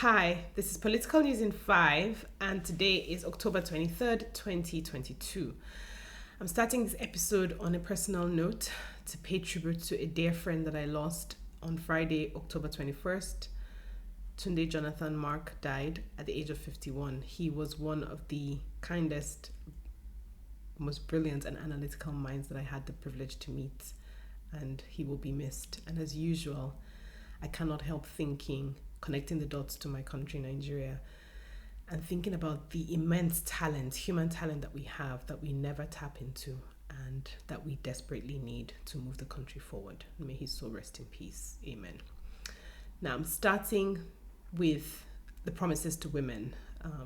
Hi, this is Political News in 5, and today is October 23rd, 2022. I'm starting this episode on a personal note to pay tribute to a dear friend that I lost on Friday, October 21st. Tunde Jonathan Mark died at the age of 51. He was one of the kindest, most brilliant and analytical minds that I had the privilege to meet, and he will be missed. And as usual, I cannot help connecting the dots to my country, Nigeria, and thinking about the immense talent, human talent that we have that we never tap into and that we desperately need to move the country forward. May his soul rest in peace. Amen. Now, I'm starting with the promises to women,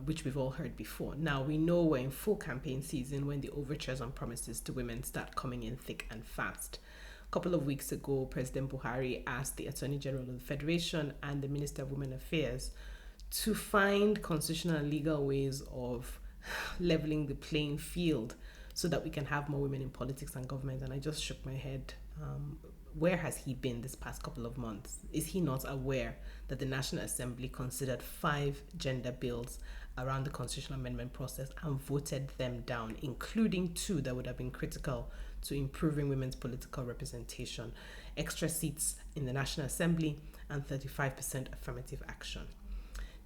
which we've all heard before. Now, we know we're in full campaign season when the overtures on promises to women start coming in thick and fast. A couple of weeks ago, President Buhari asked the Attorney General of the Federation and the Minister of Women Affairs to find constitutional and legal ways of leveling the playing field so that we can have more women in politics and government. And I just shook my head. Where has he been this past couple of months? Is he not aware that the National Assembly considered 5 gender bills around the constitutional amendment process and voted them down, including 2 that would have been critical to improving women's political representation: extra seats in the National Assembly and 35% affirmative action.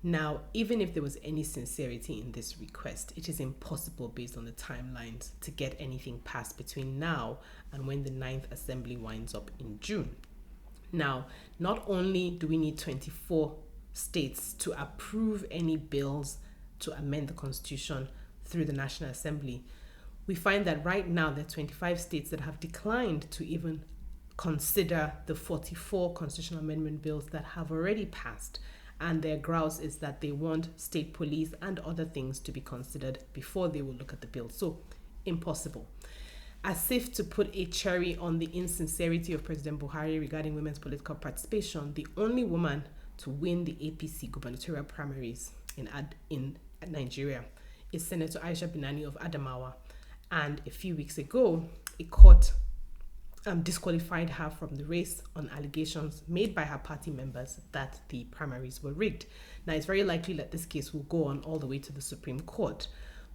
Now, even if there was any sincerity in this request, it is impossible based on the timelines to get anything passed between now and when the 9th Assembly winds up in June. Now, not only do we need 24 states to approve any bills to amend the Constitution through the National Assembly, we find that right now there are 25 states that have declined to even consider the 44 constitutional amendment bills that have already passed. And their grouse is that they want state police and other things to be considered before they will look at the bill. So, impossible. As if to put a cherry on the insincerity of President Buhari regarding women's political participation, the only woman to win the APC gubernatorial primaries in Nigeria is Senator Aisha Binani of Adamawa. And a few weeks ago, a court disqualified her from the race on allegations made by her party members that the primaries were rigged. Now, it's very likely that this case will go on all the way to the Supreme Court,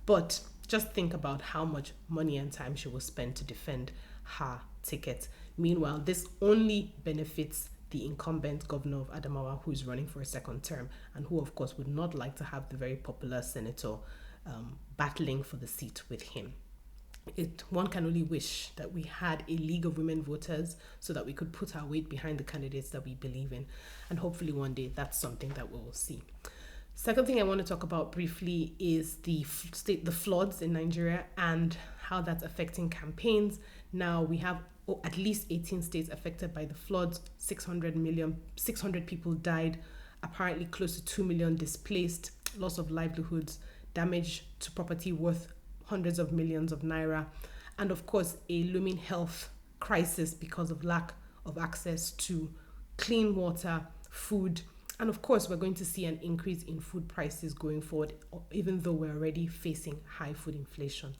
but just think about how much money and time she will spend to defend her ticket. Meanwhile, this only benefits the incumbent governor of Adamawa, who is running for a second term and who, of course, would not like to have the very popular senator battling for the seat with him. One can only wish that we had a league of women voters so that we could put our weight behind the candidates that we believe in. And hopefully one day that's something that we will see. Second thing I want to talk about briefly is the floods in Nigeria and how that's affecting campaigns. Now we have at least 18 states affected by the floods. 600 people died, apparently close to 2 million displaced, loss of livelihoods, damage to property worth hundreds of millions of naira, and of course a looming health crisis because of lack of access to clean water, food, and of course we're going to see an increase in food prices going forward, even though we're already facing high food inflation.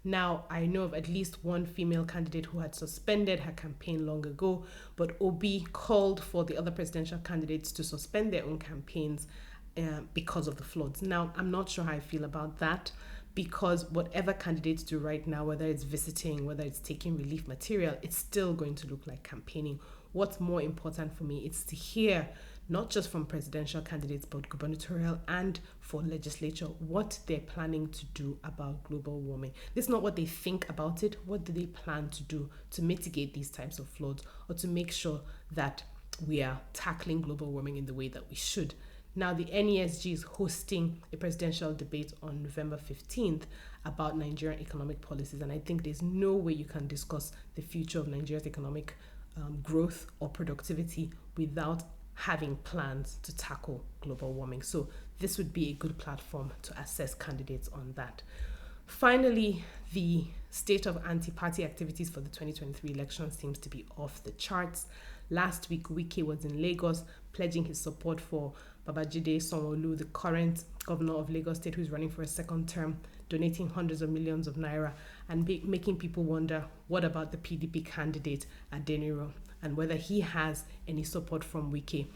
Now, I know of at least one female candidate who had suspended her campaign long ago, but Obi called for the other presidential candidates to suspend their own campaigns because of the floods. Now, I'm not sure how I feel about that, because whatever candidates do right now, whether it's visiting, whether it's taking relief material, it's still going to look like campaigning. What's more important for me is to hear, not just from presidential candidates, but gubernatorial and for legislature, what they're planning to do about global warming. This is not what they think about it. What do they plan to do to mitigate these types of floods or to make sure that we are tackling global warming in the way that we should? Now, the NESG is hosting a presidential debate on November 15th about Nigerian economic policies. And I think there's no way you can discuss the future of Nigeria's economic growth or productivity without having plans to tackle global warming. So this would be a good platform to assess candidates on that. Finally, the state of anti-party activities for the 2023 election seems to be off the charts. Last week, Wike was in Lagos pledging his support for Babajide Sanwo-Olu, the current governor of Lagos State, who's running for a second term, donating hundreds of millions of naira and making people wonder, what about the PDP candidate Adeniro and whether he has any support from Wike?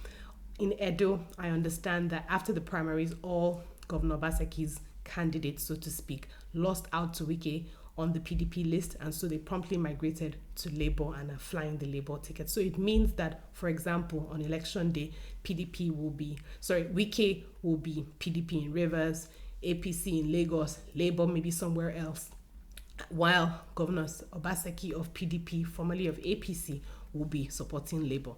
In Edo, I understand that after the primaries, all Governor Obaseki's candidates, so to speak, lost out to Wike on the PDP list, and so they promptly migrated to Labour and are flying the Labour ticket. So it means that, for example, on election day, Wike will be PDP in Rivers, APC in Lagos, Labour maybe somewhere else, while Governor Obaseki of PDP, formerly of APC, will be supporting Labour.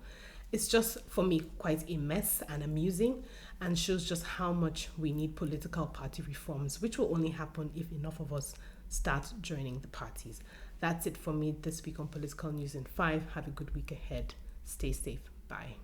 It's just, for me, quite a mess and amusing, and shows just how much we need political party reforms, which will only happen if enough of us start joining the parties. That's it for me this week on Political News in 5. Have a good week ahead. Stay safe. Bye.